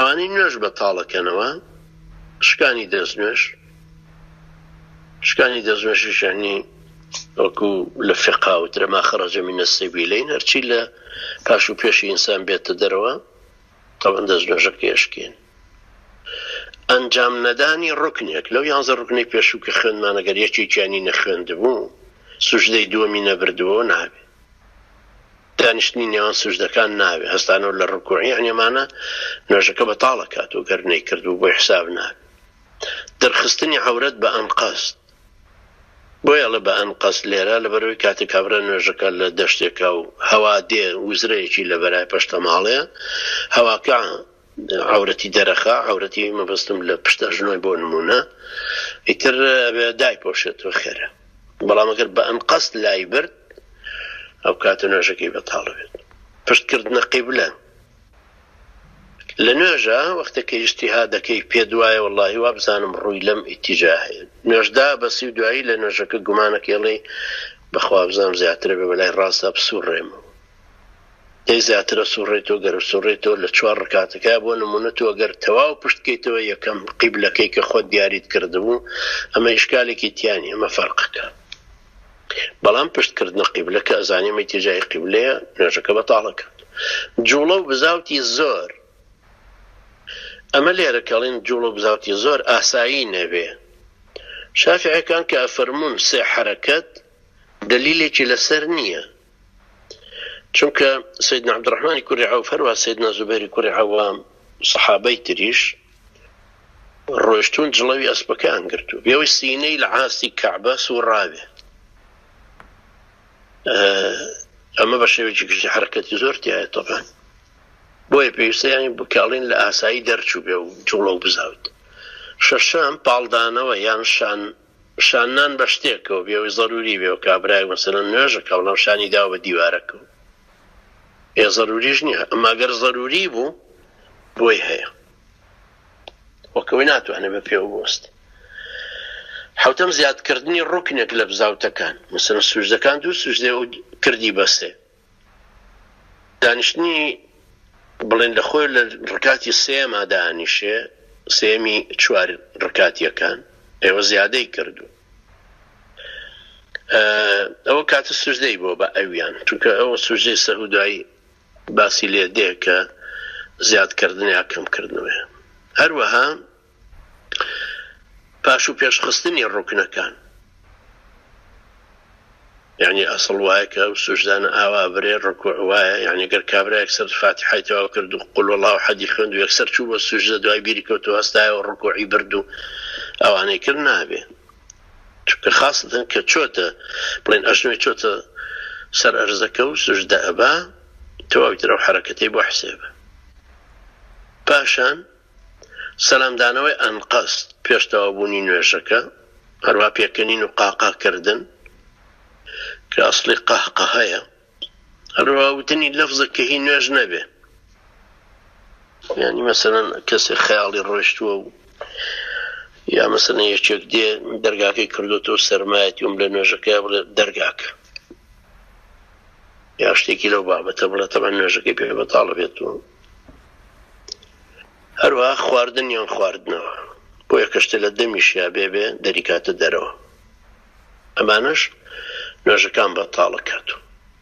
ئەوانەی نوێژ بەتاڵەکەنەوە شکانی دەستنوێشش یعنی وەکو لە فقاوترە ما خەرەجە منە السەبیلەین هەرچی لە پاش و پێشی ئینسان بێتە دەرەوە تەوەن دەستنوێژەکە ئێشکێن. ئەنجام نەدانی ڕوکنێک لەو 11 ڕوکنەی پێشوو کە خوێندمان ئەگەر یەکێکیانی نەخوێندبوو سوژدەی دووەمی نەبردووە نابێ، دانیشتنی نێوان سوژدەکان نابێ، هەستانەوە لە ڕکوعی ئەنێمانە نوێژەکە بەتاڵە کاتەوە گەر نەیکردبوو بۆی حساب نابێ. دەرخستنی عەورەت بە ئەنقەست بۆیە لە بە ئەنقەست لێرە لەبەرەوەی کاتێک کابرا نوێژەکە لە دەشتێکە و هەوا دێ وزرەیەکی لە بەرای پەشتەماڵەیە هەواکە عەورەتی دەرەخا عەورەتی مەبەستم لە پشتە ژنۆی بۆ نمونە ئیتر دایپۆشێتەوە خێرە، بەڵام ئەگەر بە ئەنقەست لای برد ئەو کاتە نوێژەکەی بەتاڵە بێت. پشتکردنە قیبلە لە نوێژە وەختێکە ئیجتیهادەکەی پێ دوایە وەڵڵاهی وا بزانم ڕووی لەم ئیتیجاهەیە نوێژدا بەسی و دوایی لە نوێژەکە گومانەکێڵی بەخوا بزانم زیاترە بێ بەلای ڕاستە بسوڕێمەوە دەی زیاترە سوڕێتەوە گەر سوڕێتەوە لە 4 ڕکاتەکە بۆ نمونە تۆ گەر تەواو پشتکەیتەوە یەکەم قیبلەکەی کە خۆت دیاریت کردبوو ئەمە ئیشکالێکی تیانی ئەمە فەرقەکە. بەڵام پشتکردنە قیبلە کە ئەزانیم ئیتیجای قیبلەیە نوێژەکە بەتاڵەکە. جوڵە و بزاوتی زۆر ئەمە لێرە کەڵین جوڵە و بزاوتی زۆر ئاسایی نەبێ. شافعیەکان کە ئەفەرمون 3 حەرەکەت دلیلێکی لەسەر نییە، چونکە سەیدنا عەبدوڕەحمانی کوڕی عەوف هەروە سەیدنا زوبەیری کوڕی عەوام سەحابەی تریش ڕۆیشتون جڵەوی ئەسپەکان گرتو بێەوەی سینەی لە عاسی کەعبە سوڕاوێ. ئەمە بە شێوەیەکی گشتی حەرەکەتی زۆر تایە تەبعاً بۆیە پێویستە یانی بکاڵین لە ئاسایی دەرچوو بێ و جوڵە و بزاوت. شەشەم پاڵدانەوە یان شانان بە شتێکەوە بێەوەی ضەروری بێ و کابرای مەسەلەن نوێژەکە وەڵام شانی داوە بە دیوارەکەەوە ضەروریش نییە، ئەمما گەر ضەروری بوو بۆی هەیە وەکەوەی ناتوانێت بە پێوە بوەست. حوتەم زیادکردنی ڕوکنێک لە بزاوتەکان مەسەلەن سوژدەکان دوو سوژدە و کردی بەسێ دانیشتنی بڵێن لە خۆی لە ڕکاتی سێما دانیشێ سێمی 4 ڕکاتیەکان ئێوە زیادەی کردو ئەوە کاتە سوژدەی بۆ بە ئەویان چونکە ئەوە سوژدەی سەهودایی باسی لێ دێ کە زیادکردنی کەمکردنەوە. هەروەها پاش و پێشخستنی ڕوکنەکان یعنی ئەسڵ وایە کە سوژدانە ئاوا برێ ڕکوع وایە یعنی گەر کابرا یەکسەر فاتحای تەواو کرد و قول والله ئەحەدی خوێند و یەکسەر چوو بە سوژدە دوای بیری کەوتەوە هەستایەوە ڕکوعی برد و ئەوانەی کرد نابێ چونکە خاستن کە چۆتە بڵێن ئەژنۆی چۆتە سەر ئەرزەکە و سوژدە ئەبا تەواوی ترە و حەرەکەتەی بۆ حسێبە. پاشان سەلامدانەوەی ئەنقەست پێش تەواوبوونی نوێژەکە هەروە پێکەنین و قاقاکردن کە ئەسڵی قەهقەهەیە هەروە وتنی لەفزە کە هی نوێژ نەبێ یعنی مەسەلەن کەسێک خەیاڵی ڕۆیشتووە و یا مەسەلەن یەکێک دێ دەرگاکەی کردوتەوە سەرمایەتی وم لە نوێژەکە بڵێ دەرگاکە یا شتێکی لەو بابەتە بڵێ تەمان نوێژەکەی پێ بەتاڵە بێتەوە. هەروە خواردن یان خواردنەوە بۆ یەکەشتە لە دەمیشیا بێ دەریکاتە دەرەوە ئەمانەش نوێژەکان بەتاڵە کاتوە.